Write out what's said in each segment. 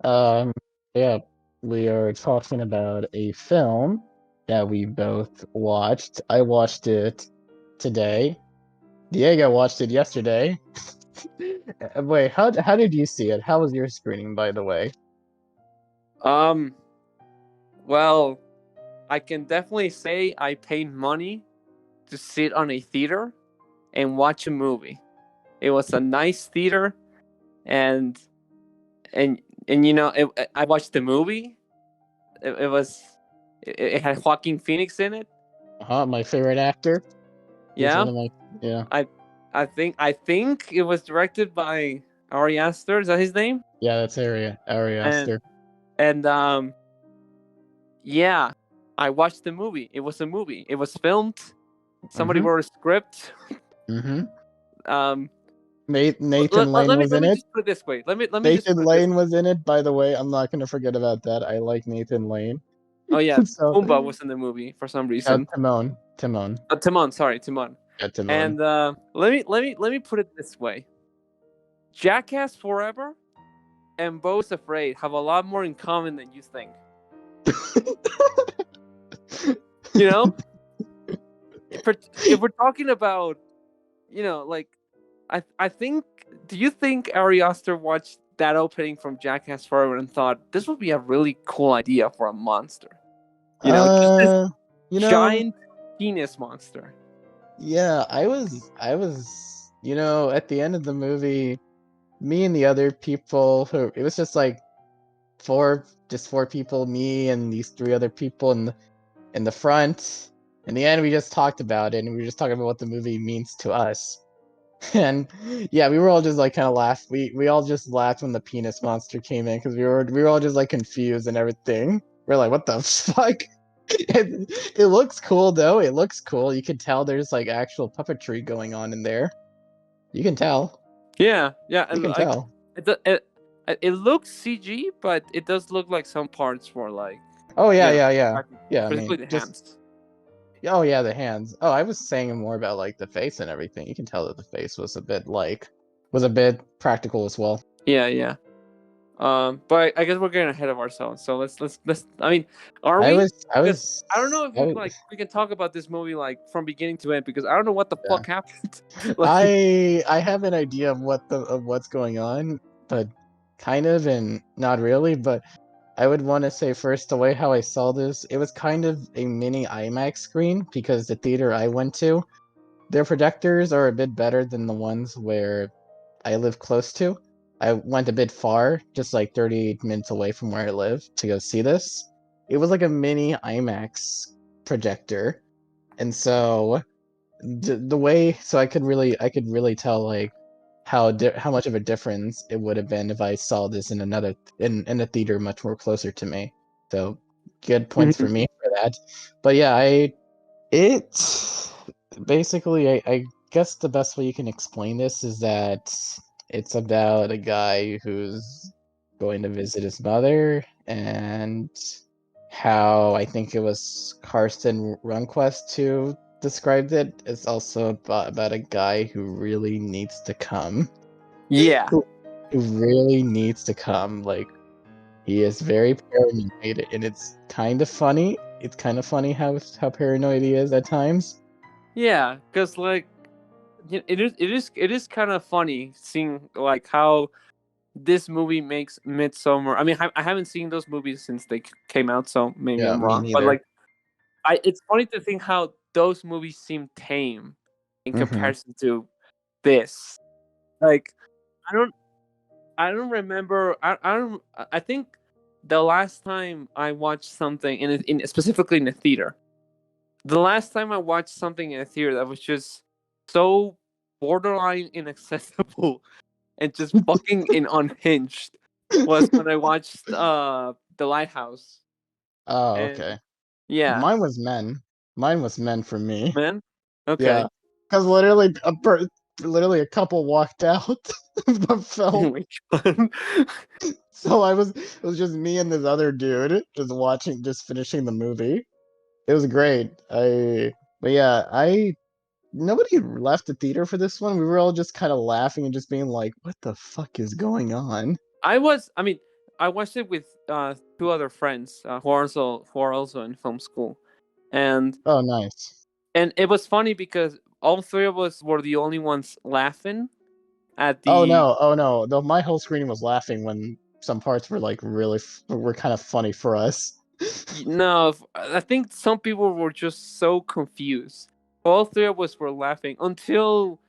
Um, yeah, we are talking about a film that we both watched. I watched it today. Diego watched it yesterday. Wait, how did you see it? How was your screening, by the way? Um, well, I can definitely say I paid money to sit on a theater and watch a movie. It was a nice theater, and and I watched the movie. It had Joaquin Phoenix in it. My favorite actor. He's one Yeah, of my yeah. I I think it was directed by Ari Aster. Is that his name? Yeah, that's Ari And Aster. and yeah, I watched the movie. It was a movie. It was filmed. Somebody Mm-hmm. wrote a script. Mm-hmm. Um, Nathan Lane was let in me it. just put it this way. Let me just Nathan put it this Lane way. was in it, by the way. I'm not gonna forget about that. I like Nathan Lane. Oh yeah, So Pumbaa was in the movie for some yeah, reason. Timon. Timon, sorry, Timon. Yeah, Timon. And let me put it this way: Jackass Forever and Bo's Afraid have a lot more in common than you think. You know, if we're talking about, like, I think. Do you think Ari Aster watched that opening from Jackass Forever and thought this would be a really cool idea for a monster? Just this uh, you know, giant penis monster. yeah, at the end of the movie, me and the other people who it was just like four people, me and these three other people in the front. In the end, we just talked about it, and we were just talking about what the movie means to us. And yeah, we were all just like kind of laugh. We all just laughed when the penis monster came in because we were all just like confused and everything. We're like, what the fuck? It looks cool though. It looks cool. You can tell there's like actual puppetry going on in there. You can tell. Yeah, yeah, You and can like tell. it looks CG, but it does look like some parts were like, Oh yeah, you know, yeah, yeah. Yeah, I specifically mean, the just hands. oh yeah, the hands. Oh, I was saying more about like the face and everything. You can tell that the face was a bit practical as well. Yeah, yeah. But I guess we're getting ahead of ourselves. So let's. I mean, are I we? was I Because was I don't know if I was we can talk about this movie like from beginning to end because I don't know what the yeah. fuck happened. Like, I have an idea of what's going on, but kind of and not really. But I would want to say first the way how I saw this, it was kind of a mini IMAX screen because the theater I went to, their projectors are a bit better than the ones where I live close to. I went a bit far, just like 30 minutes away from where I live to go see this. It was like a mini IMAX projector. And so the way so I could really tell like how much of a difference it would have been if I saw this in in a theater much more closer to me. So good points for Mhm. me for that. But yeah, I it basically I guess the best way you can explain this is that it's about a guy who's going to visit his mother and how I think it was Karsten Runquist who described it. It's also about a guy who really needs to come. Yeah, Who who really needs to come. Like he is very paranoid, and it's kind of funny. It's kind of funny how paranoid he is at times. yeah, because like it is kind of funny seeing like how this movie makes Midsummer. I mean, I haven't seen those movies since they came out, so maybe Yeah, I'm me wrong. But neither. like, it's funny to think how those movies seem tame in Hmm. comparison to this. Like, I don't, I don't remember. I don't. I think the last time I watched something specifically in a theater, the last time I watched something in a theater that was just so borderline inaccessible and just fucking unhinged was when I watched The Lighthouse. Oh, And okay. yeah, Mine was men. Mine was men for me. man. Okay. Yeah, because literally a couple walked out of the Oh film. my god. So it was just me and this other dude just watching, just finishing the movie. It was great. But yeah, nobody left the theater for this one. We were all just kind of laughing and just being like, "What the fuck is going on?" I was. I mean, I watched it with two other friends who are also in film school, and Oh, nice. it was funny because all three of us were the only ones laughing at Oh the. no, oh no. Though my whole screen was laughing when some parts were like were kind of funny for us. No, I think some people were just so confused. All three of us were laughing until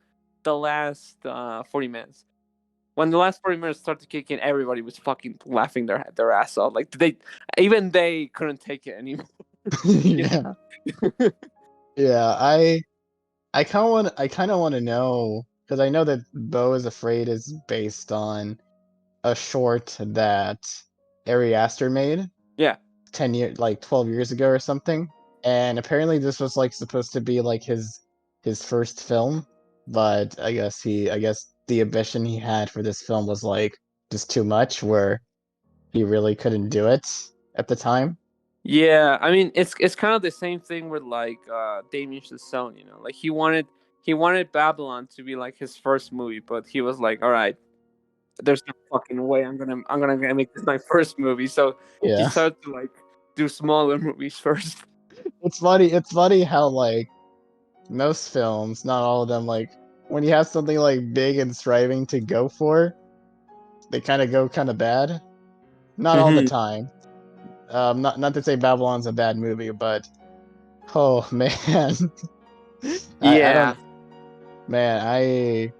the last 40 minutes. When the last 40 minutes started kicking, everybody was fucking laughing their ass off. Like they couldn't take it anymore. You Yeah. know? Yeah, I kind of want to know because I know that Beau is Afraid is based on a short that Ari Aster made Yeah. 12 years ago or something. And apparently this was like supposed to be like his first film, but I guess the ambition he had for this film was like just too much where he really couldn't do it at the time. Yeah, I mean it's kind of the same thing with like Damien Chazelle, you know. Like he wanted Babylon to be like his first movie, but he was like, "All right, there's no fucking way I'm gonna make this my first movie." So he Yeah. started to like do smaller movies first. It's funny how like most films, not all of them, like when you have something like big and striving to go for, they kind of go kind of bad. Not all the Hmm. time. Not to say Babylon's a bad movie, but oh man, I Yeah, don't man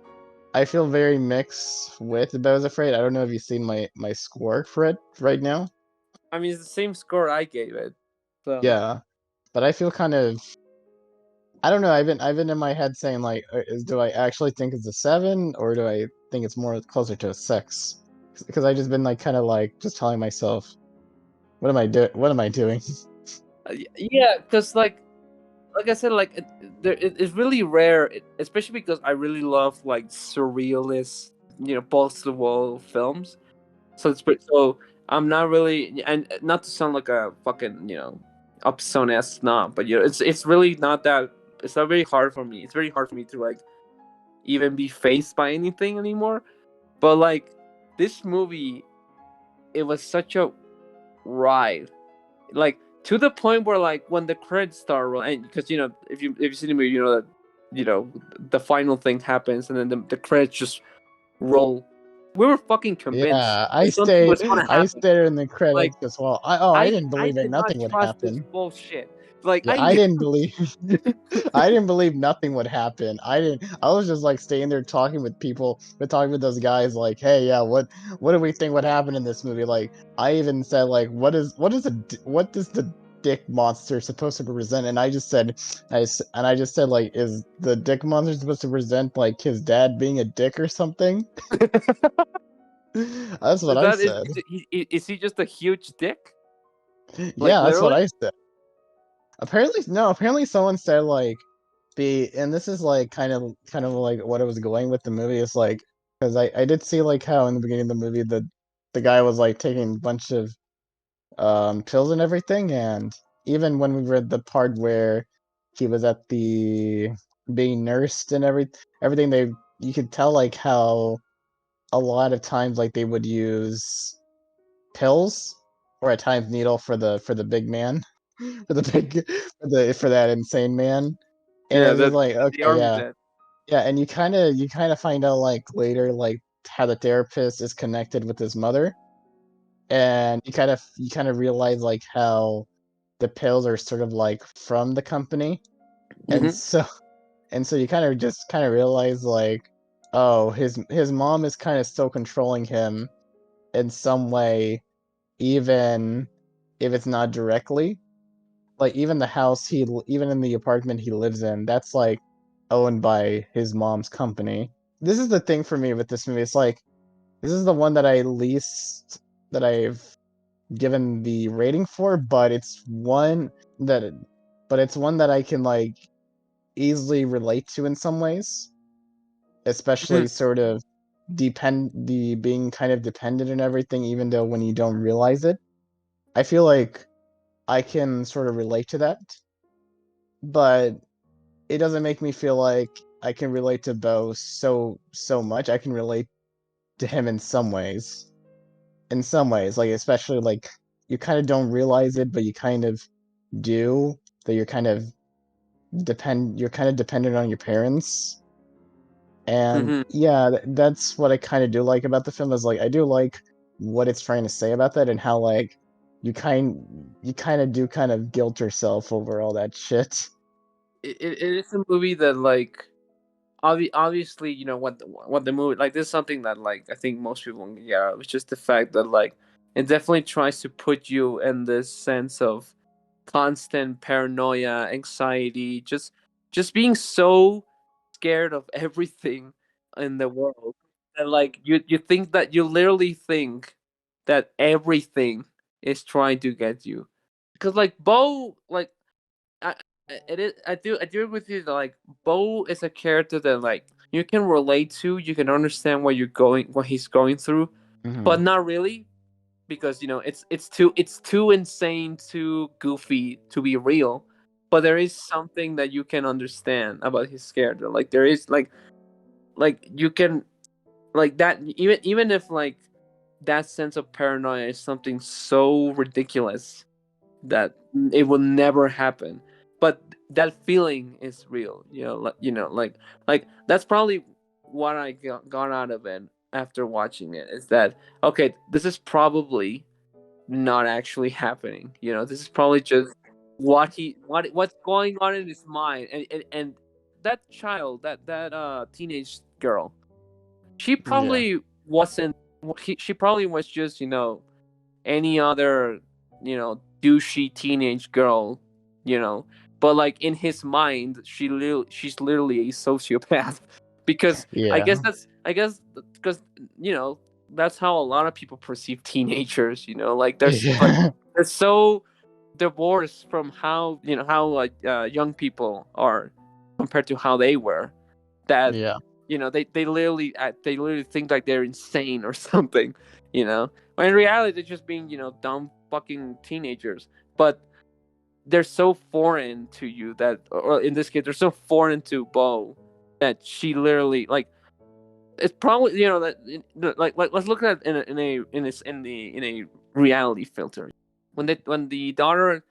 I feel very mixed with Beau Afraid. I don't know if you've seen my score for it right now. I mean it's the same score I gave it. So Yeah, but I feel kind of I don't know. I've been in my head saying like, do I actually think it's a 7 or do I think it's more closer to a 6? Because I just been like kind of like just telling myself, what am I doing? What am I doing? yeah, because like I said, like it's really rare, especially because I really love like surrealist, balls to the wall films. So so I'm not really, and not to sound like a fucking upstone ass snob, but it's really not that. It's not very hard for me. It's very hard for me to like even be faced by anything anymore. But like this movie, it was such a ride, like to the point where like when the credits start rolling, because if you see the movie, you know that the final thing happens, and then the credits just roll. We were fucking convinced Yeah, that something was gonna I happen. stayed in the Like credits as well. I didn't I believe it. did not Nothing would trust this happen. bullshit. Like Yeah, I I knew. didn't believe I didn't believe nothing would happen. I was just like staying there talking with people, but talking with those guys like, "Hey, yeah, what do we think would happen in this movie?" Like, I even said like, what does the dick monster supposed to represent?" And I just said like, "Is the dick monster supposed to represent like his dad being a dick or something?" That's what Is I that said. is he just a huge dick? Like Yeah, that's what literally? I said. Apparently, no. Apparently, someone said like and this is like kind of like what I was going with the movie is like because I did see like how in the beginning of the movie the guy was like taking a bunch of pills and everything, and even when we read the part where he was at the being nursed and everything, they you could tell like how a lot of times like they would use pills or at times needle for the big man for the big for that insane man. And Yeah, it's just the like, the okay, army yeah. dead. Yeah, and you kind of find out like later like how the therapist is connected with his mother, and you kind of realize like how the pills are sort of like from the company, and Hmm. so and so you kind of realize like, oh, his mom is kind of still controlling him in some way, even if it's not directly. Like even the even in the apartment he lives in, that's like owned by his mom's company. This is the thing for me with this movie. It's like this is the one that I've given the rating for, but that it's one that I can like easily relate to in some ways, Hmm. especially sort of the being kind of dependent and everything, even though when you don't realize it. I feel like I can sort of relate to that, but it doesn't make me feel like I can relate to Bo so much. I can relate to him in some ways. in some ways, like especially like you kind of don't realize it, but you kind of do. That you're kind of dependent on your parents. And Hmm. yeah, that's what I kind of do like about the film is like I do like what it's trying to say about that and how like you kind of do kind of guilt yourself over all that shit. It is a movie that like obviously, you know what the movie like. This is something that like I think most people won't get out. It's just the fact that like it definitely tries to put you in this sense of constant paranoia, anxiety, just being so scared of everything in the world. And like you think that you literally think that everything is trying to get you. Because like Bo, like I it is I do agree with you that like Bo is a character that like you can relate to, you can understand what he's going through, but Hmm. not really because you know it's too insane, too goofy to be real. But there is something that you can understand about his character. Like there is like you can like that even if like that sense of paranoia is something so ridiculous that it will never happen, but that feeling is real, like that's probably what I got out of it after watching it, is that okay, this is probably not actually happening. This is probably just what's going on in his mind. And that child, that teenage girl, she Yeah. probably wasn't she probably was just any other douchey teenage girl, you know but like in his mind she's literally a sociopath because Yeah. I guess because that's how a lot of people perceive teenagers. Like Yeah. they're so divorced from how young people are compared to how they were, that Yeah. they literally think like they're insane or something. When in reality they're just being dumb fucking teenagers. But they're so foreign to you that, or in this case they're so foreign to Bo, that she literally like it's probably that like let's look at it in a reality filter. When the daughter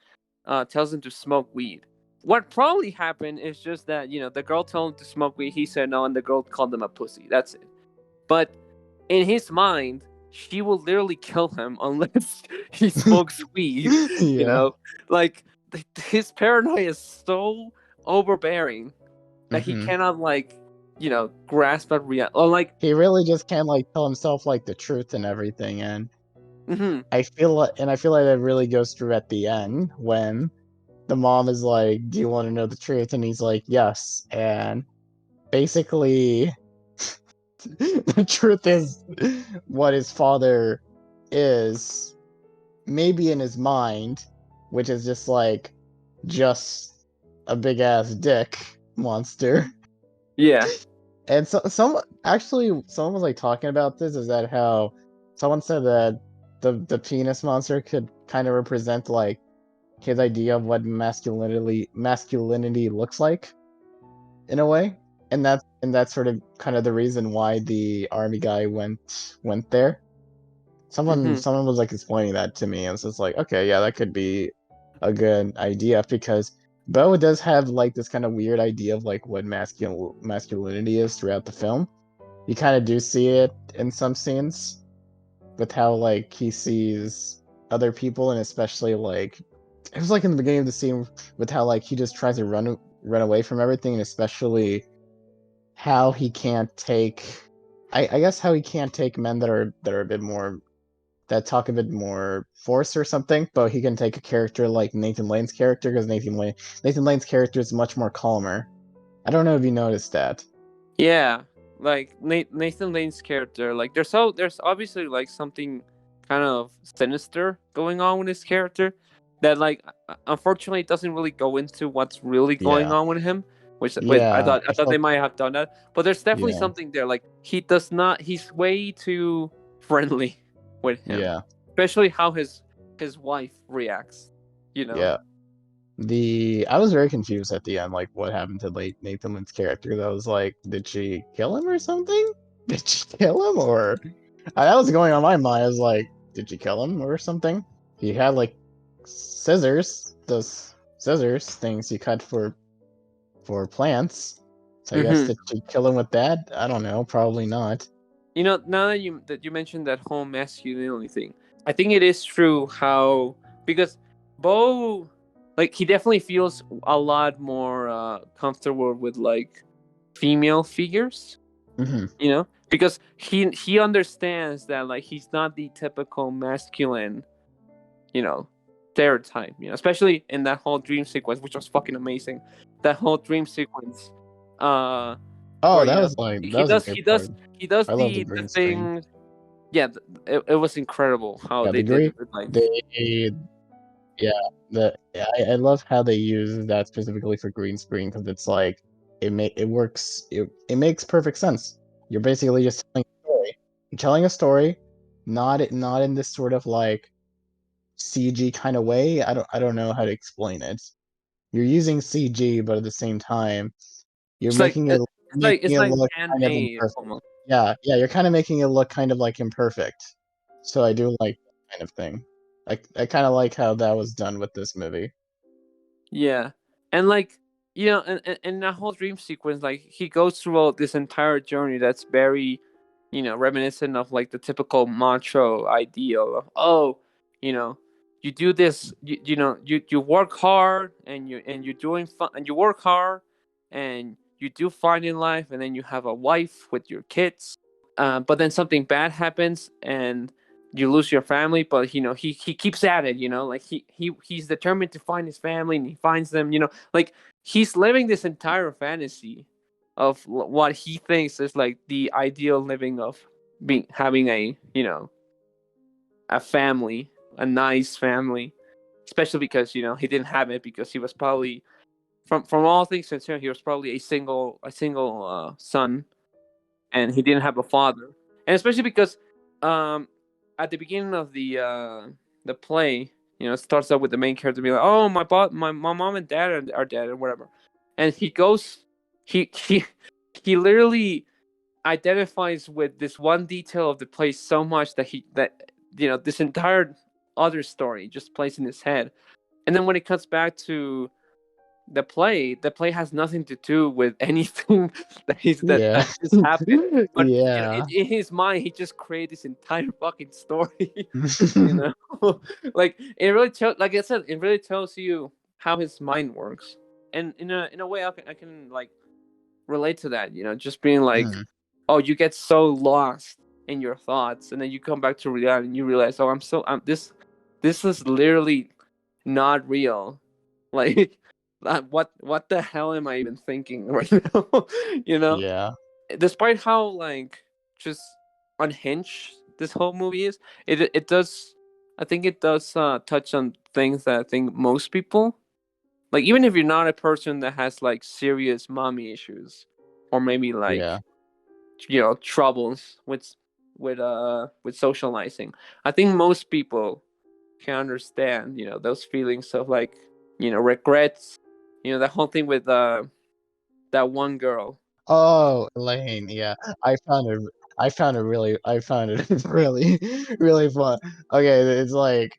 tells him to smoke weed, what probably happened is just that the girl told him to smoke weed, he said no, and the girl called him a pussy. That's it. But in his mind, she will literally kill him unless he smokes weed. You Yeah. know, like his paranoia is so overbearing that he Hmm. cannot grasp at reality. Or like, He really just can't like tell himself like the truth and everything, and mhm, I feel like that really goes through at the end when the mom is like, "Do you want to know the truth?" And he's like, "Yes." And basically, the truth is what his father is, maybe in his mind, which is just a big ass dick monster. yeah, And someone was like talking about this. Is that how someone said that the penis monster could kind of represent like his idea of what masculinity looks like in a way, and that's sort of kind of the reason why the army guy went there. mhm, Someone was like explaining that to me, and it's just like, okay, yeah, that could be a good idea because Bo does have like this kind of weird idea of like what masculinity is throughout the film. You kind of do see it in some scenes with how like he sees other people, and especially like it was like in the beginning of the scene with how like he just tries to run away from everything, and especially how he can't take I guess how he can't take men that are a bit more that talk a bit more force or something, but he can take a character like Nathan Lane's character because Nathan Lane's character is much more calmer. I don't know if you noticed that. yeah. Like Nathan Lane's character, like there's obviously like something kind of sinister going on with his character that like unfortunately it doesn't really go into what's really going Yeah. on with him. Which wait, I Yeah. thought I I thought they felt might have done that, but there's definitely yeah. something there. Like he's way too friendly with him, Yeah. especially how his wife reacts. You know. Yeah. I was very confused at the end, like what happened to late Nathan Lynn's character. That was like, did she kill him or something? Did she kill him or that was going on my mind. I was like, did you kill him or something? He had like scissors, those scissors things you cut for plants. So I guess Mm-hmm. did you kill him with that? I don't know, probably not. You know, now that you mentioned that whole masculinity thing, I think it is true how, because Bo, like, he definitely feels a lot more comfortable with like female figures, Hmm. you know, because he understands that like he's not the typical masculine, you know, stereotype, you know, especially in that whole dream sequence, which was fucking amazing. That whole dream sequence, uh, Oh, where you know that he was a does great part. he does I love the the green screen. thing. Yeah, it was incredible how Yeah, they the did green it with like. they yeah, I love how they use that specifically for green screen because it's like it works it makes perfect sense. You're basically just telling a story. You're telling a story, not in this sort of like CG kind of way. I don't know how to explain it. You're using CG, but at the same time, you're It's like making it's it like look kind of handmade imperfect. almost. Yeah, you're kind of making it look kind of like imperfect. So I do like that kind of thing. I kind of like how that was done with this movie. Yeah, and like, you know, and that whole dream sequence, like he goes through this entire journey that's very, you know, reminiscent of like the typical macho ideal of, oh, you know, you do this, you know, you work hard and you're doing fun and you work hard and you do fine in life and then you have a wife with your kids, but then something bad happens and you lose your family, but you know he keeps at it, you know, like he's determined to find his family and he finds them, you know, like he's living this entire fantasy of what he thinks is like the ideal living of being having a, you know, a family, a nice family, especially because, you know, he didn't have it because he was probably, from all things concerned, he was probably a single son, and he didn't have a father, and especially because um at the beginning of the play, you know, it starts out with the main character being like, oh, my mom and dad are dead or whatever, and he goes, he he literally identifies with this one detail of the place so much that you know, this entire other story just plays in his head, and then when it cuts back to the play has nothing to do with anything Yeah. that just happened. But you know, Yeah. in his mind, he just created this entire fucking story. You know, like it really like I said, it really tells you how his mind works, and in a way, I can like relate to that. You know, just being like, Mhm. oh, you get so lost in your thoughts, and then you come back to reality, and you realize, oh, this is literally not real. Like, what the hell am I even thinking right now? You know, Yeah. despite how like just unhinged this whole movie is, it does. I think it does touch on things that I think most people, like, even if you're not a person that has like serious mommy issues, or maybe Yeah. like, you know, troubles with socializing, I think most people can understand, you know, those feelings of like, you know, regrets, you know, that whole thing with that one girl. Oh, Elaine, yeah. I found it really really fun. Okay, it's like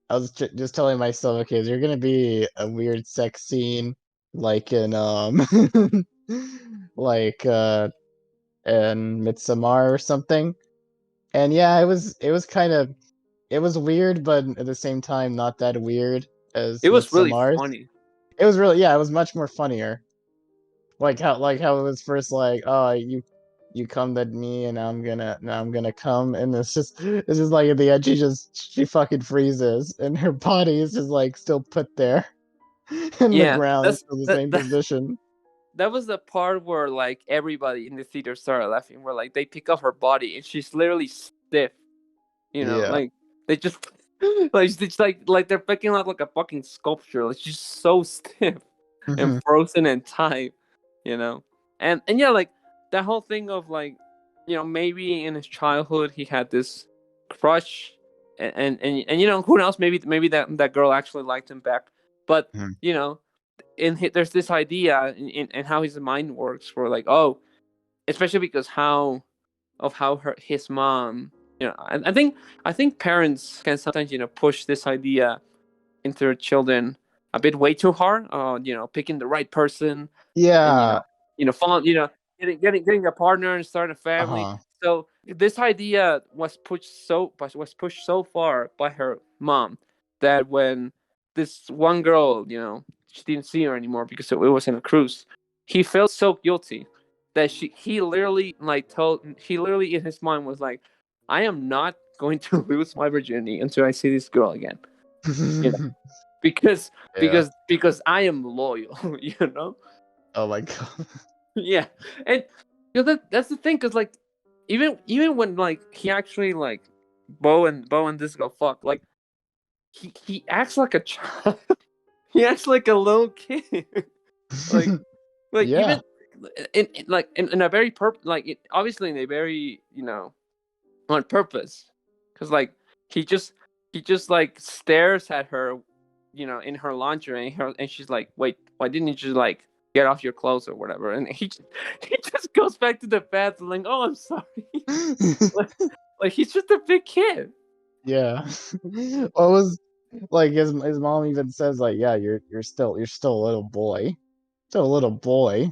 I was just telling myself, okay, is there gonna be a weird sex scene like in like in Midsommar or something? And yeah, it was kind of it was weird, but at the same time not that weird as It was really Midsommar's. funny. It was really, yeah, it was much more funnier. Like how it was first like, oh, you come at me and now I'm gonna come, and it's just like at the end she fucking freezes and her body is just like still put there in the Yeah, ground, that's still the same position. that was the part where like everybody in the theater started laughing. Where like they pick up her body and she's literally stiff. You know, Yeah. like they just like it's like they're picking up like a fucking sculpture. Like she's so stiff and Hmm. frozen and tight. You know, and yeah, like that whole thing of like, you know, maybe in his childhood he had this crush, and you know, who knows, maybe that girl actually liked him back, but you know, there's this idea in how his mind works for like, oh, especially because how his mom I think parents can sometimes push this idea into their children a bit way too hard. Picking the right person, and Yeah. falling, getting a partner and starting a family. Uh-huh. So this idea was pushed so far by her mom that when this one girl, she didn't see her anymore because it was in a cruise. He felt so guilty that he literally in his mind was like, I am not going to lose my virginity until I see this girl again. You know, because Yeah. because I am loyal. You know. Oh my god. Yeah, and that's the thing, cause like even when like he actually like Bo and this girl fuck, like he acts like a child. He acts like a little kid. like Yeah. even in a very obviously in a very on purpose, because like he just he just like stares at her, in her lingerie, and she's like, wait, why didn't you just like get off your clothes or whatever? And he just goes back to the bathroom like, oh, I'm sorry. like, like he's just a big kid. Yeah. What was like his mom even says like, yeah, you're still a little boy. Still a little boy.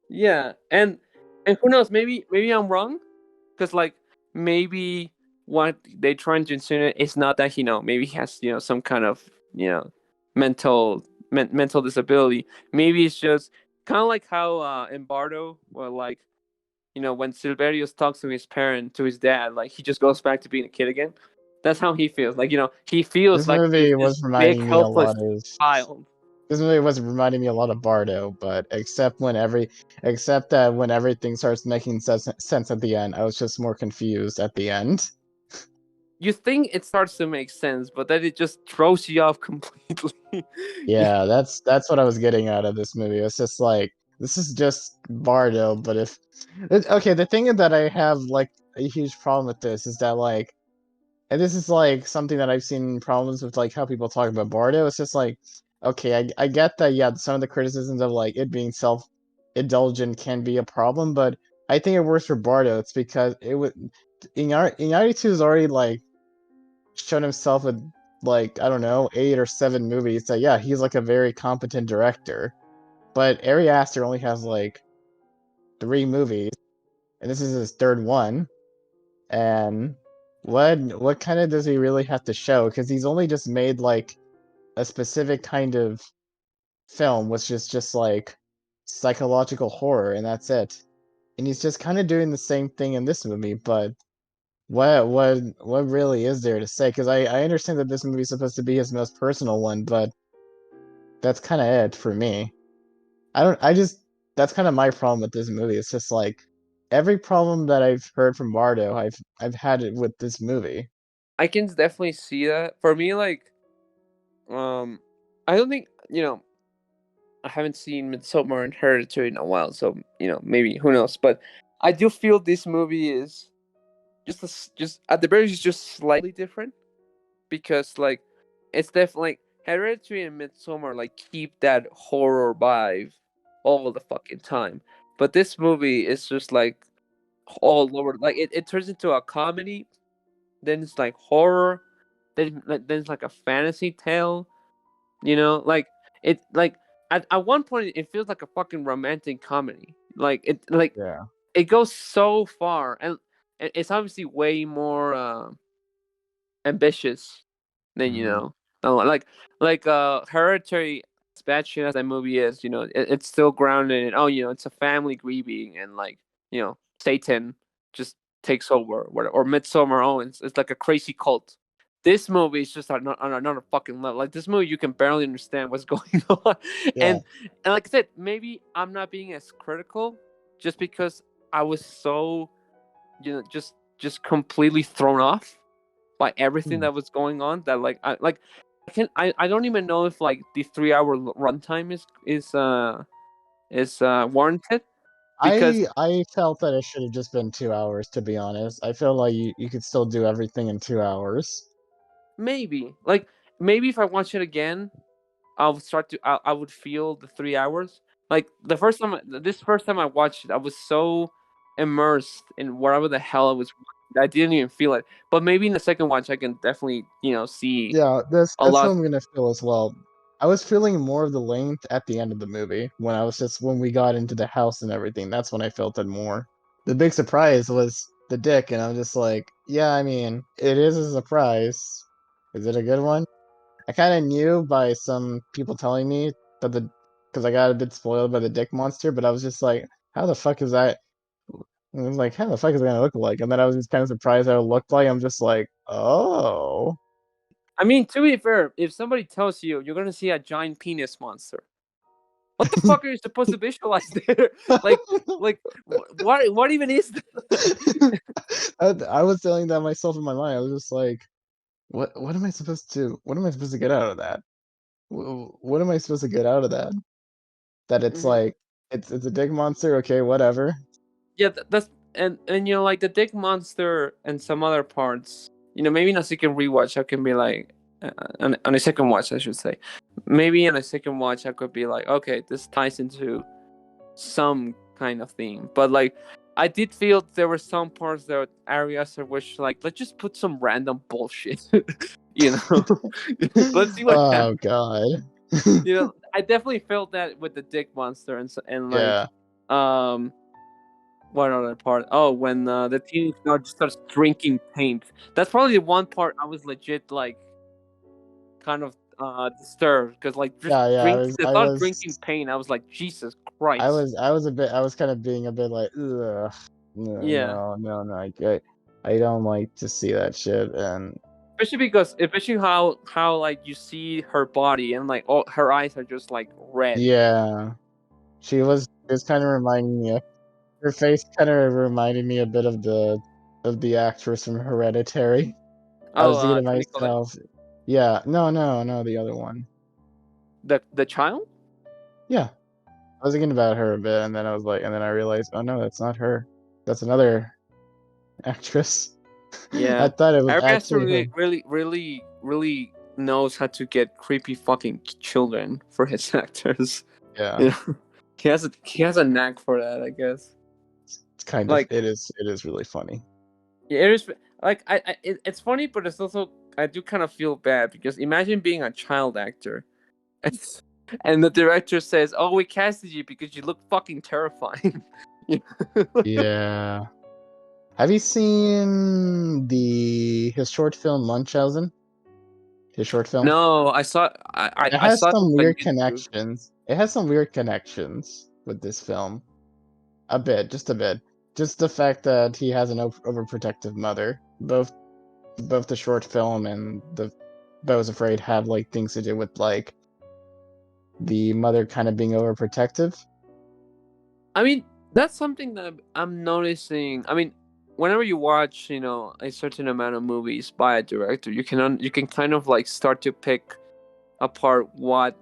Yeah, and who knows, maybe I'm wrong, because like maybe what they trying to insinuate is not that maybe he has some kind of mental mental disability. Maybe it's just kind of like how in Bardo, well, like when Silverius talks to his dad, like he just goes back to being a kid again. That's how he feels. Like he feels This like he's movie this was big reminding me a helpless lot of child. this movie was reminding me a lot of Bardo, but except that when everything starts making sense at the end, I was just more confused at the end. You think it starts to make sense, but then it just throws you off completely. Yeah. Yeah, that's what I was getting out of this movie. It's just like this is just Bardo, but okay, the thing that I have like a huge problem with this is that like, and this is like something that I've seen problems with like how people talk about Bardo. It's just like, okay, I get that, yeah, some of the criticisms of like it being self-indulgent can be a problem, but I think it works for Bardo. It's because it would Iñárritu is already like shown himself with like, I don't know, 8 or 7 movies. So yeah, he's like a very competent director. But Ari Aster only has like 3 movies, and this is his third one. And what kind of does he really have to show? Because he's only just made like a specific kind of film, which is just like psychological horror, and that's it. And he's just kind of doing the same thing in this movie, but what really is there to say? Because I understand that this movie is supposed to be his most personal one, but that's kind of it for me. I don't. I just That's kind of my problem with this movie. It's just like every problem that I've heard from Bardo, I've had it with this movie. I can definitely see that. For me, like, um, I don't think I haven't seen Midsommar and Hereditary in a while, so maybe who knows. But I do feel this movie is just at the very least just slightly different, because like it's definitely like Hereditary and Midsommar like keep that horror vibe all the fucking time, but this movie is just like all over. Like it turns into a comedy, then it's like horror, then it's like a fantasy tale. Like it like at one point it feels like a fucking romantic comedy. Yeah. It goes so far, and it's obviously way more ambitious than Hmm. Hereditary, as bad shit as that movie is, it's still grounded in, oh, it's a family grieving, and like Satan just takes over, or Midsummer, oh, it's like a crazy cult. This movie is just on another fucking level. Like this movie, you can barely understand what's going on, Yeah. and like I said, maybe I'm not being as critical just because I was so just completely thrown off by everything Hmm. that was going on, that I don't even know if like the 3 hour runtime is warranted, because I felt that it should have just been 2 hours, to be honest. I feel like you could still do everything in 2 hours. maybe if I watch it again, I would feel the 3 hours. Like this first time I watched it, I was so immersed in whatever the hell I was. I didn't even feel it. But maybe in the second watch, I can definitely see Yeah, a that's how lot. I'm gonna feel as well. I was feeling more of the length at the end of the movie when we got into the house and everything. That's when I felt it more. The big surprise was the dick, and I'm just like, yeah, I mean, it is a surprise. Is it a good one? I kind of knew by some people telling me that because I got a bit spoiled by the dick monster, but I was just like, how the fuck is that? And I was like, how the fuck is it gonna look like? And then I was just kind of surprised how it looked like. I'm just like, oh. I mean, to be fair, if somebody tells you you're gonna see a giant penis monster, what the fuck are you supposed to visualize there? like, what even is that? I was telling that myself in my mind. I was just like, what am I supposed to get out of that? What am I supposed to get out of that? That it's Mhm. like it's a dick monster, okay, whatever. Yeah, that's and like the dick monster and some other parts. Maybe in a second rewatch, I can be like, on a second watch, I should say. Maybe on a second watch, I could be like, okay, this ties into some kind of theme. But like, I did feel there were some parts that areas in which like, let's just put some random bullshit. you know, let's see what Oh happens. God. I definitely felt that with the dick monster and like, Yeah. um what other part? Oh, when the teenage girl just starts drinking paint. That's probably the one part I was legit like kind of disturbed because like just Yeah, yeah, drink the thought of drinking paint. I was like, Jesus Christ. I was kind of being a bit like, ugh, no, Yeah, no, no, no, I don't like to see that shit, and especially how like you see her body and like all her eyes are just like red. yeah, it was kind of reminding me of her face, kind of reminded me a bit of the actress from Hereditary. I Oh, was thinking to Tony Collette, myself, yeah, no, no, no, the other one, the child. yeah, I was thinking about her a bit, and then and then I realized, oh no, that's not her, that's another actress. I Yeah, thought it was Ari Aster actually her. really knows how to get creepy fucking children for his actors. Yeah, You know, he has a knack for that, I guess. it's kind of Like, it is really funny. yeah, it is like it's funny, but it's also I do kind of feel bad because imagine being a child actor, and, and the director says, "Oh, we casted you because you look fucking terrifying." You know? Yeah. Have you seen the his short film Munchausen? His short film? No, It I has saw some it on weird YouTube. connections. It has some weird connections with this film. A bit, just a bit. Just the fact that he has an overprotective mother. Both the short film and the Beau's Afraid have like things to do with like the mother kind of being overprotective. I mean, that's something that I'm noticing. I mean, whenever you watch, a certain amount of movies by a director, you can kind of like start to pick apart what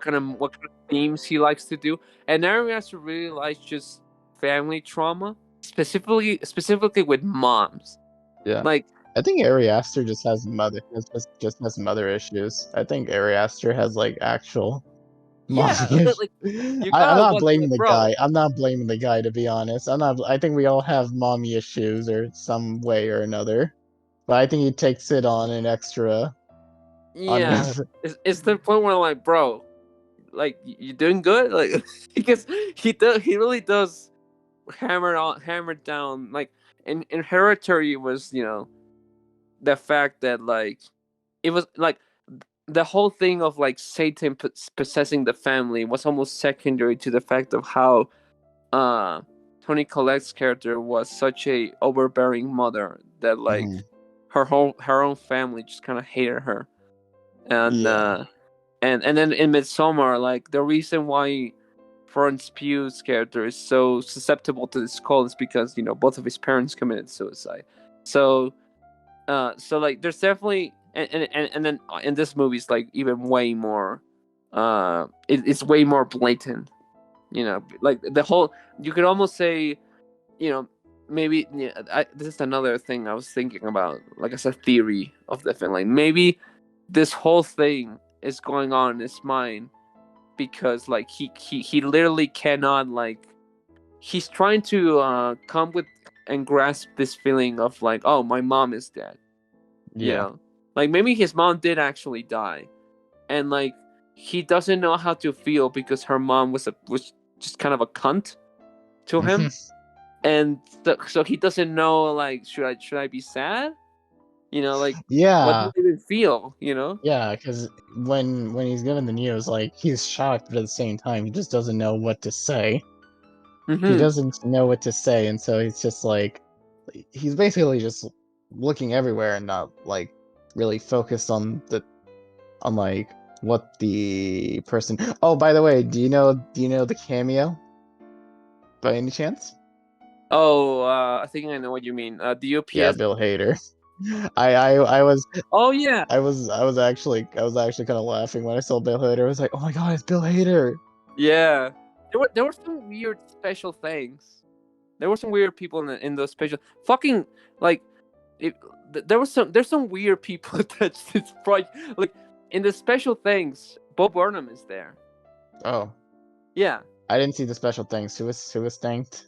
kind of themes he likes to do. And Ari Aster really likes just family trauma, specifically with moms. Yeah. Like, I think Ari Aster just has mother issues. I think Ari Aster has like actual mommy yeah, issues. like you I'm gotta not wonder, blaming like, the bro. guy. I'm not blaming the guy to be honest. I think we all have mommy issues or some way or another. But I think he takes it on an extra on Yeah, an it's the point where like, bro, like you doing good, like because he really does hammer down like in Hereditary was the fact that like it was like the whole thing of like Satan possessing the family was almost secondary to the fact of how uh Tony Collette's character was such a overbearing mother that like Mhm. her own family just kind of hated her and Yeah. and then in Midsommar like the reason why Florence Pugh's character is so susceptible to this call is because both of his parents committed suicide. So so like there's definitely and then in this movie it's like even way more it's way more blatant, like the whole you could almost say, you know maybe this is another thing I was thinking about, like as a theory of the film, like maybe this whole thing is going on in his mind because like he literally cannot like he's trying to come with and grasp this feeling of like, oh, my mom is dead. You Yeah. know, like maybe his mom did actually die, and like he doesn't know how to feel because her mom was just kind of a cunt to him, and so he doesn't know like should I be sad? Like what do Yeah. I even feel? Yeah, because when he's given the news, like he's shocked, but at the same time, he just doesn't know what to say. He Mm-hmm. doesn't know what to say, and so he's just like, he's basically just looking everywhere and not like really focused on like what the person. Oh, by the way, do you know the cameo by any chance? Oh, I think I know what you mean. Yeah, DOPS. Bill Hader. I was Oh yeah, I was actually kind of laughing when I saw Bill Hader. I was like, oh my god, it's Bill Hader. yeah. There were some weird special things. There were some weird people in those special fucking like it, there's some weird people attached to this project. Like in the special things, Bo Burnham is there. Oh, Yeah, I didn't see the special things. Who was thanked?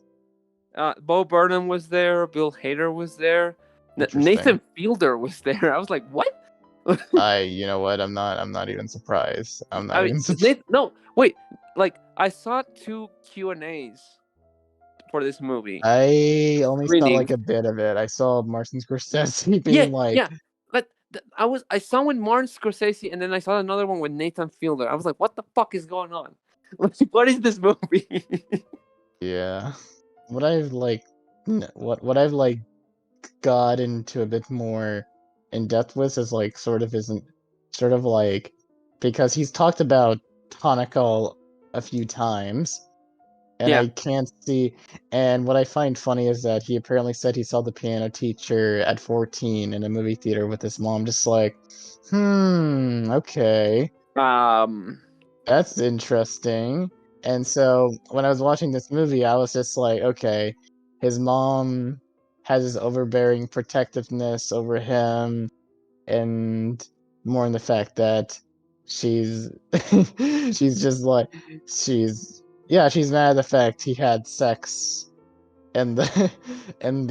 Bo Burnham was there. Bill Hader was there. Interesting. Nathan Fielder was there. I was like, what? You know what? I'm not even surprised. I'm I not mean, even surprised. No, wait. Like I saw 2 Q&As for this movie I only saw like screenings. a bit of it. I saw Martin Scorsese Yeah, being like, yeah. But I saw with Martin Scorsese, and then I saw another one with Nathan Fielder. I was like, what the fuck is going on? What is this movie? yeah. What I've like, what I've like got into a bit more in depth with is like sort of like because he's talked about Hanako a few times, and Yeah. I can't see. And what I find funny is that he apparently said he saw the piano teacher at 14 in a movie theater with his mom. Just like, okay, Um. that's interesting. And so when I was watching this movie, I was just like, okay, his mom has this overbearing protectiveness over him, and more in the fact that she's she's just like she's mad at the fact he had sex in the in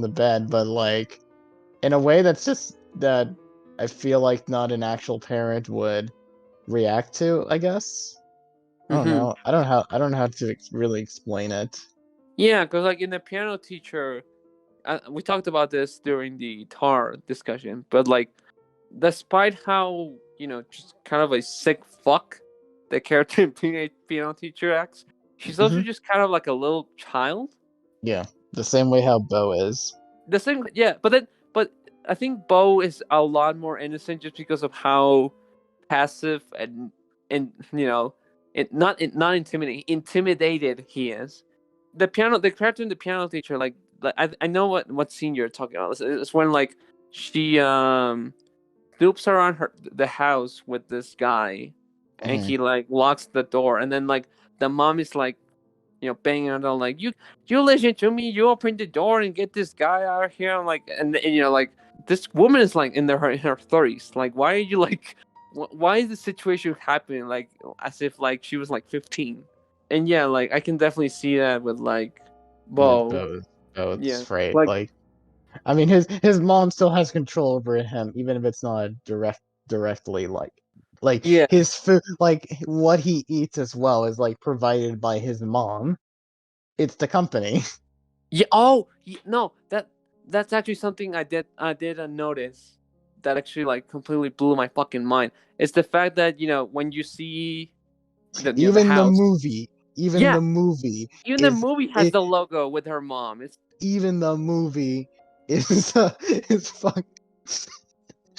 the bed, but like in a way that's just that I feel like not an actual parent would react to, I guess. I don't Hmm. know. I don't know how to really explain it. Yeah, because like in the piano teacher, we talked about this during the Tar discussion, but like, despite how just kind of a sick fuck the character in piano teacher acts, she's also Hmm. just kind of like a little child. Yeah, the same way how Bo is. The same, yeah, but I think Bo is a lot more innocent just because of how passive and not intimidated he is. The character in the piano teacher, like I know what scene you're talking about. It's when like she loops around the house with this guy, and Hmm. he like locks the door, and then like the mom is like banging on the door, like you listen to me, you open the door and get this guy out of here. I'm like, and like this woman is like in her 30s. Like, why are you like, why is the situation happening like as if like she was like 15? And yeah, like I can definitely see that with like With Bo. Bo's Yeah, freight. like Like, I mean, his mom still has control over him, even if it's not directly like yeah, his food, like what he eats as well is like provided by his mom. It's the company. yeah. Oh no, that's actually something I did notice that actually like completely blew my fucking mind. It's the fact that when you see the Even the house. movie, even Yeah, the movie even the is movie has it. the logo with her mom. It's Even the movie is is fuck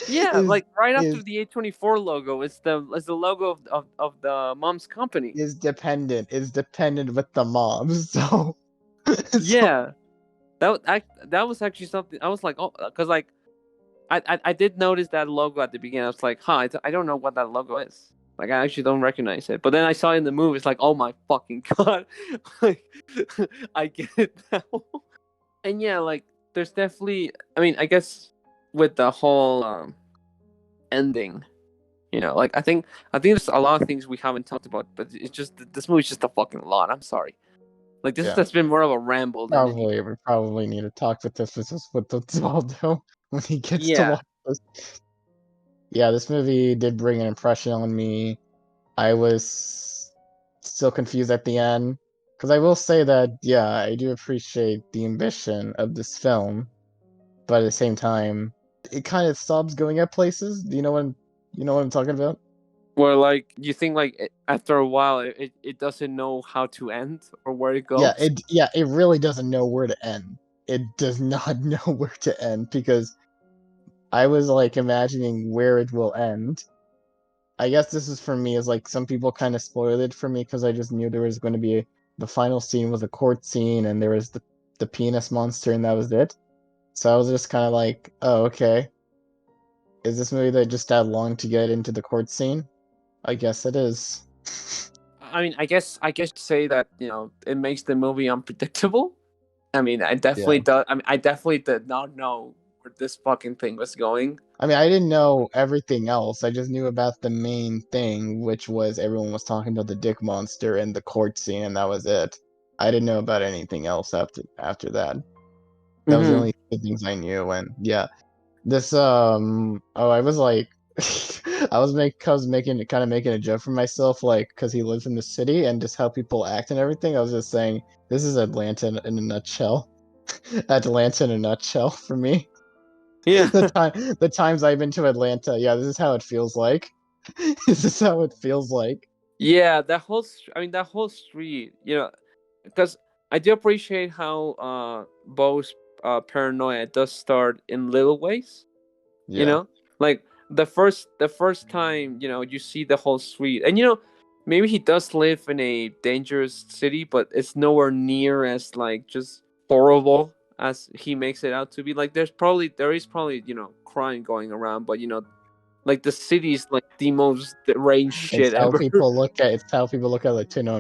Yeah, is like right after is the A24 logo, it's the logo of the mom's company. is dependent with the mom. So so Yeah, that was actually something I was like, oh, because like I did notice that logo at the beginning. I was like, huh, I don't know what that logo is. Like I actually don't recognize it. But then I saw it in the movie. It's like, oh my fucking god, like I get it now. And yeah, like there's definitely. I mean, I guess with the whole ending. Like I think there's a lot of things we haven't talked about, but it's just this movie's just a fucking lot. I'm sorry. Like this Yeah. has been more of a ramble than anything. Probably we probably need to talk with this with Osvaldo when he gets to Yeah. watch this. Yeah, this movie did bring an impression on me. I was still confused at the end. Because I will say that, yeah, I do appreciate the ambition of this film, but at the same time, it kind of stops going at places. Do you know what I'm talking about? Where like you think like after a while it doesn't know how to end or where it goes. Yeah, it really doesn't know where to end. It does not know where to end because I was like imagining where it will end. I guess this is for me is like some people kind of spoiled it for me because I just knew there was going to be the final scene was a court scene and there was the penis monster and that was it. So I was just kind of like, oh, okay. Is this movie that just that long to get into the court scene? I guess it is. I mean, I guess say that it makes the movie unpredictable. I mean, Yeah. I definitely did not know where this fucking thing was going. I mean, I didn't know everything else. I just knew about the main thing, which was everyone was talking about the dick monster and the court scene, and that was it. I didn't know about anything else after that. That was the Mm-hmm. only two things I knew, and yeah, this oh, I was like, I was making kind of making a joke for myself, like, because he lives in the city and just how people act and everything. I was just saying, this is Atlanta in a nutshell. Atlanta in a nutshell for me. Yeah. The times I've been to Atlanta, yeah, this is how it feels like. This is how it feels like. Yeah, I mean that whole street, because I do appreciate how Bo's paranoia does start in little ways. You Yeah, know, like the first time you see the whole street, and maybe he does live in a dangerous city, but it's nowhere near as like just horrible as he makes it out to be. Like there is probably crime going around, but like the city's like the most deranged shit ever. it's how people look at Latino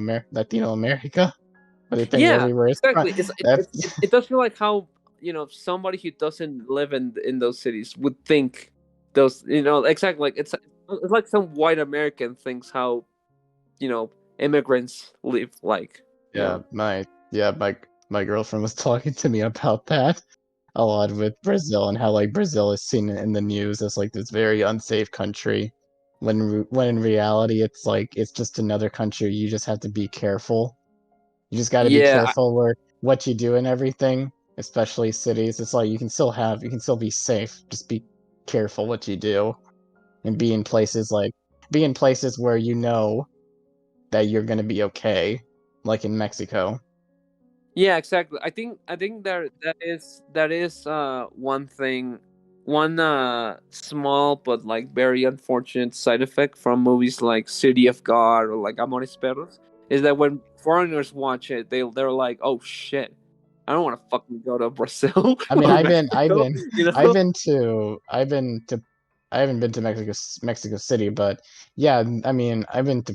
America. But they think Yeah, everywhere is crime. exactly. It That's does feel like how somebody who doesn't live in those cities would think those exactly like it's like some white American thinks how immigrants live like yeah, my girlfriend was talking to me about that a lot with Brazil and how like Brazil is seen in the news as like this very unsafe country, when in reality it's like it's just another country. You just have to be careful. You just got to be yeah careful where what you do and everything, especially cities. It's like you can still be safe. Just be careful what you do and be in places where you know that you're gonna be okay, like in Mexico. Yeah, exactly. I think that is one thing, one small but like very unfortunate side effect from movies like City of God or like Amores Perros is that when foreigners watch it, they're like, "Oh shit, I don't want to fucking go to Brazil I mean, or Mexico," you know? I haven't been to Mexico City, but yeah, I mean, I've been to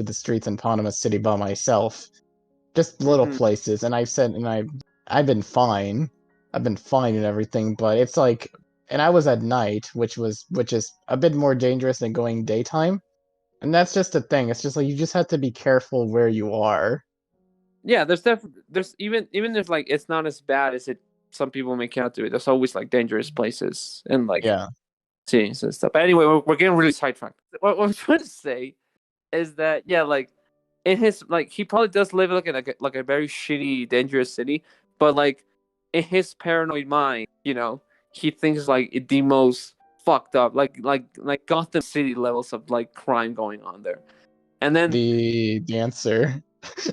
the streets in Panama City by myself, just little Hmm. places, and I've been fine. I've been fine and everything, but it's like, and I was at night, which is a bit more dangerous than going daytime. And that's just the thing. It's just like you just have to be careful where you are. Yeah, there's even if like it's not as bad as it some people make out to be. There's always like dangerous places and like Yeah. scenes and stuff. But anyway, we're getting really sidetracked. What I'm trying to say is that yeah, like in his like he probably does live like in like a very shitty, dangerous city, but like in his paranoid mind, he thinks like the most fucked up, like Gotham City levels of like crime going on there. And then The answer.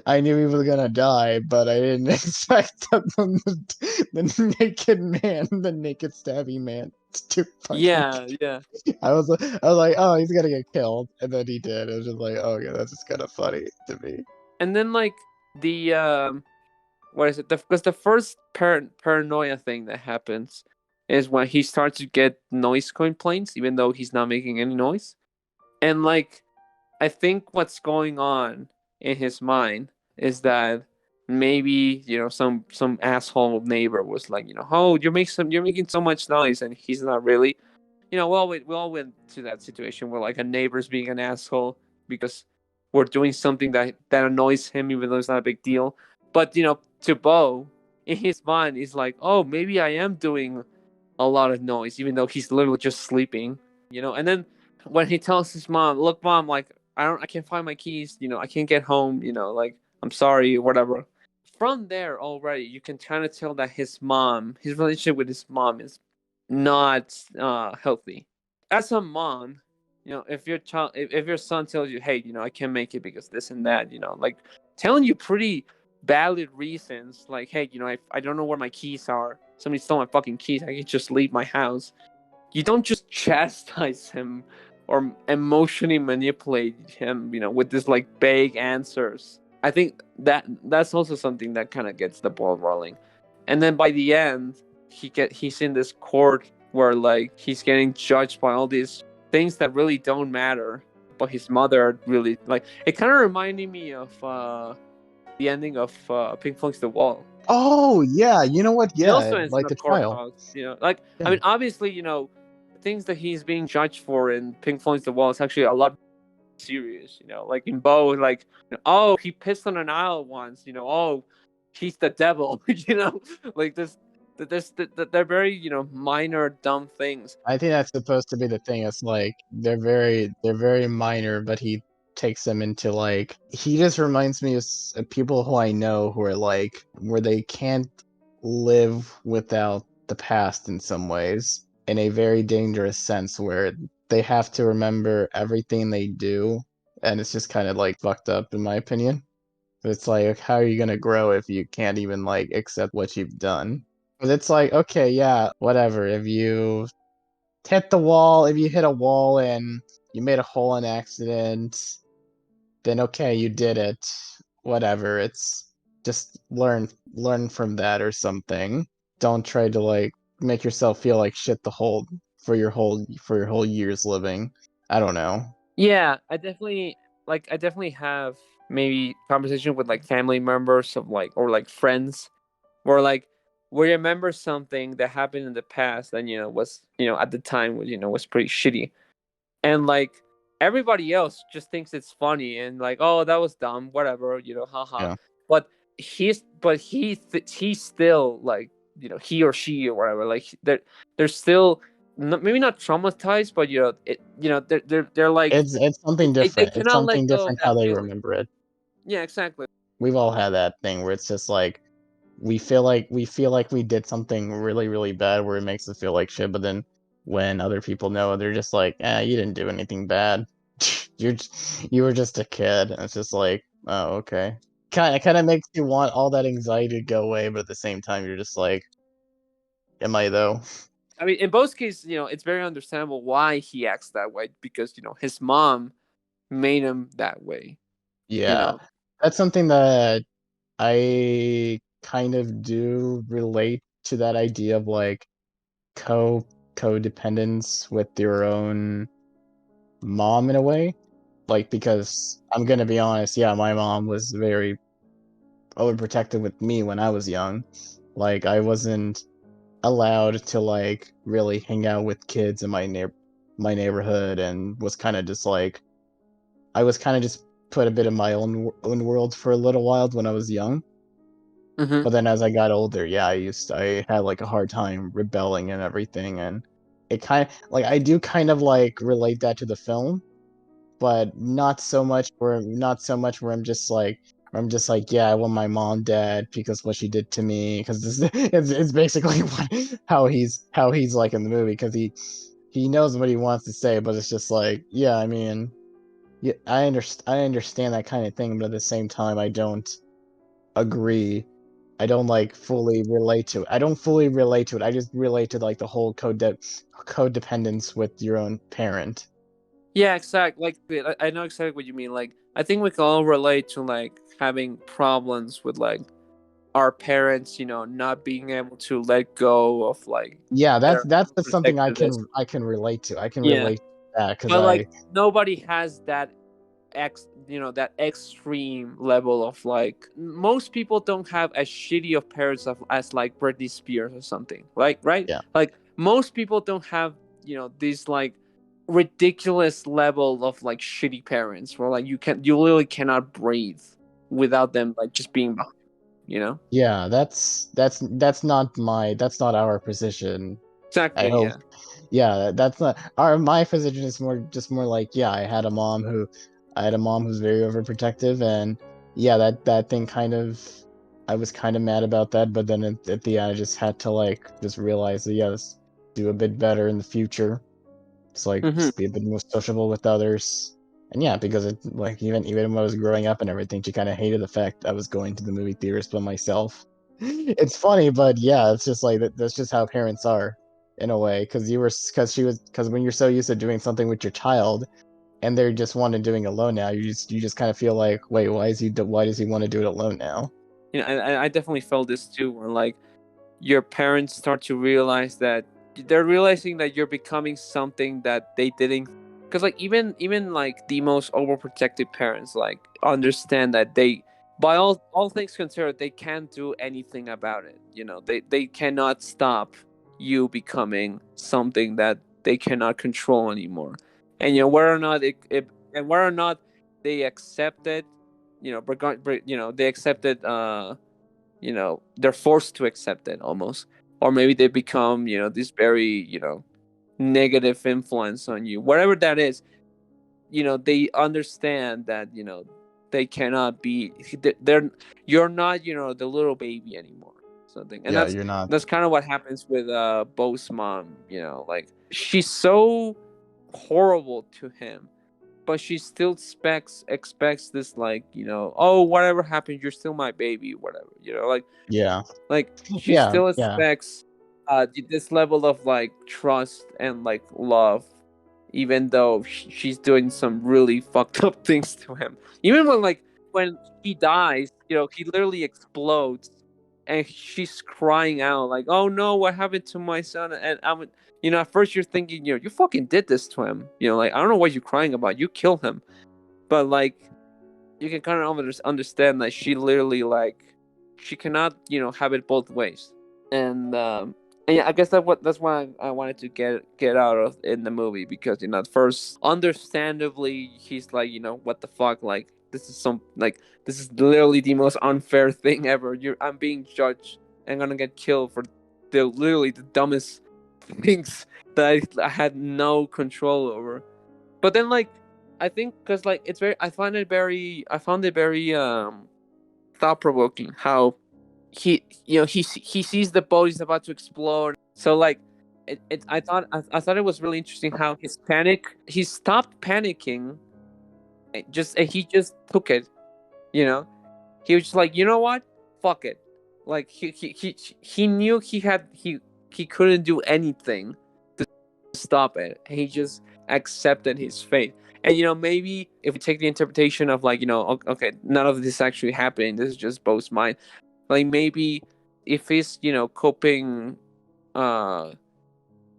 I knew he was gonna die, but I didn't expect the naked man, the naked stabby man, to fucking. yeah, yeah, I was like, oh, he's gonna get killed, and then he did. It was just like, oh yeah, that's just kind of funny to me. and then like the what is it? Because the first paranoia thing that happens is when he starts to get noise complaints, even though he's not making any noise. And like, I think what's going on in his mind is that maybe some asshole neighbor was like, oh, you're making so much noise, and he's not really. We all went to that situation where like a neighbor's being an asshole because or doing something that annoys him, even though it's not a big deal. But to Bo, in his mind, he's like, oh, maybe I am doing a lot of noise, even though he's literally just sleeping. And then when he tells his mom, "Look, mom, like I can't find my keys. I can't get home. Like I'm sorry, whatever." From there already, you can kind of tell that his relationship with his mom is not healthy. As a mom, if if your son tells you, "Hey, I can't make it because this and that," like telling you pretty valid reasons, like, "Hey, I don't know where my keys are. Somebody stole my fucking keys. I can just leave my house." You don't just chastise him or emotionally manipulate him, with this like vague answers. I think that's also something that kind of gets the ball rolling. And then by the end, he's in this court where like he's getting judged by all these things that really don't matter, but his mother really like. It kind of reminded me of the ending of Pink Floyd's The Wall. Oh yeah, you know what? It Yeah, also ends in like a the trial. courthouse. Like I Yeah, mean, obviously, things that he's being judged for in Pink Floyd's The Wall is actually a lot serious. Like in Bo, like oh, he pissed on an aisle once. Oh, he's the devil. Like they're very minor dumb things. I think that's supposed to be the thing. It's like they're very minor, but he takes them into like he just reminds me of people who I know who are like where they can't live without the past in some ways in a very dangerous sense where they have to remember everything they do, and it's just kind of like fucked up in my opinion. It's like, how are you gonna grow if you can't even like accept what you've done? But it's like, okay, yeah, whatever. If you hit a wall and you made a hole in accident, then okay, you did it. Whatever. It's just learn from that or something. Don't try to like make yourself feel like shit the whole for your whole years living. I don't know. Yeah, I definitely have maybe conversation with like family members of like or like friends where like we remember something that happened in the past and was at the time was pretty shitty, and like everybody else just thinks it's funny and like, oh, that was dumb, whatever, haha. Yeah. But he's still like, he or she or whatever, like they're still maybe not traumatized, but they're like It's something they different. It's cannot let something go of different how that they feeling. remember it. Yeah, exactly. We've all had that thing where it's just like we feel like we did something really really bad where it makes us feel like shit, but then when other people know, they're just like, you didn't do anything bad. You were just a kid. And it's just like, oh, okay. Kind of makes you want all that anxiety to go away, but at the same time you're just like, am I though? I mean, in both cases, it's very understandable why he acts that way, because his mom made him that way. you Yeah. know That's something that I kind of do relate to, that idea of like co codependence with your own mom in a way. Like, because I'm gonna be honest, yeah, my mom was very overprotective with me when I was young. Like, I wasn't allowed to like really hang out with kids in my neighborhood, and was kind of just like I was kind of just put a bit in my own world for a little while when I was young. hmm But then as I got older, yeah, I had like a hard time rebelling and everything, and it kind of like I do kind of like relate that to the film, but not so much where I'm just like, yeah, I want my mom dead because what she did to me, because it's basically how he's like in the movie, because he knows what he wants to say, but it's just like, yeah, I mean, yeah, I understand that kind of thing, but at the same time I don't agree. I don't like fully relate to it. I don't fully relate to it. I just relate to like the whole codependence with your own parent. Yeah, exactly. Like I know exactly what you mean. Like I think we can all relate to like having problems with like our parents, not being able to let go of like Yeah, I that's don't know, that's how just something I protective it is. can I can relate to. I can Yeah, relate to that because but like nobody has that that extreme level of like most people don't have as shitty of parents as like Britney Spears or something. Like right? yeah. Like most people don't have these like ridiculous level of like shitty parents where like you literally cannot breathe without them like just being behind, you know? Yeah, that's not our position. I Exactly, hope. yeah. Yeah, that's not our my position is more like, yeah, I had a mom who's very overprotective, and yeah, that thing kind of, I was kind of mad about that, but then at the end I just had to like just realize that, yeah, let's do a bit better in the future. It's like Hmm. just be a bit more sociable with others. And yeah, because it like even when I was growing up and everything, she kind of hated the fact I was going to the movie theaters by myself. It's funny, but yeah, it's just like that's just how parents are in a way. Because when you're so used to doing something with your child and they're just wanting doing it alone now, you just kind of feel like, wait, why does he want to do it alone now? You know, I definitely felt this too, where like your parents start to realize that they're realizing that you're becoming something that they didn't, because like even like the most overprotective parents like understand that they, by all things considered, they can't do anything about it. You know, they cannot stop you becoming something that they cannot control anymore. And you know, whether or not it and whether or not they accept it, you know, you know, they accept it, you know, they're forced to accept it almost, or maybe they become, you know, this very, you know, negative influence on you, whatever that is. You know, they understand that, you know, they cannot be, they're you're not, you know, the little baby anymore, something. And Yeah, you're not. that's kind of what happens with Bo's mom. You know, like she's so horrible to him, but she still expects this, like, you know, oh, whatever happened, you're still my baby, whatever, you know, Yeah, like she yeah, still yeah, expects this level of like trust and like love, even though she's doing some really fucked up things to him. Even when like when he dies, you know, he literally explodes and she's crying out like, oh no, what happened to my son? And I'm, you know, at first you're thinking, you know, you fucking did this to him, you know, like I don't know what you're crying about, you killed him. But like you can kind of understand that she literally like she cannot, you know, have it both ways. And yeah, I guess that's why I wanted to get out of in the movie, because you know at first understandably he's like, you know, what the fuck, like this is some like this is literally the most unfair thing ever. I'm being judged and gonna get killed for the literally the dumbest things that I had no control over. But then like I think because like it's very I found it very thought provoking how he, you know, he sees the boat is about to explode. So like I thought it was really interesting how he stopped panicking, and he just took it, you know. He was just like, you know what, fuck it. Like he knew he couldn't do anything stop it. He just accepted his fate. And you know, maybe if we take the interpretation of like, you know, okay, none of this actually happened. This is just Bo's mind. Like maybe if he's, you know, coping uh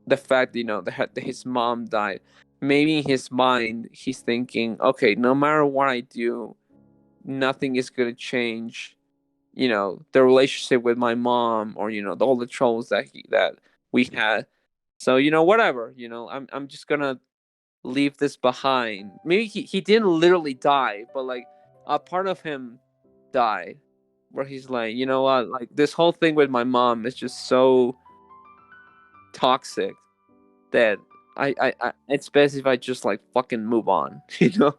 the fact that, you know, that his mom died, maybe in his mind he's thinking, okay, no matter what I do, nothing is gonna change, you know, the relationship with my mom, or you know, all the troubles that we had. So you know, whatever, you know, I'm just gonna leave this behind. Maybe he didn't literally die, but like a part of him died, where he's like, you know what, like this whole thing with my mom is just so toxic that it's best if I just like fucking move on, you know?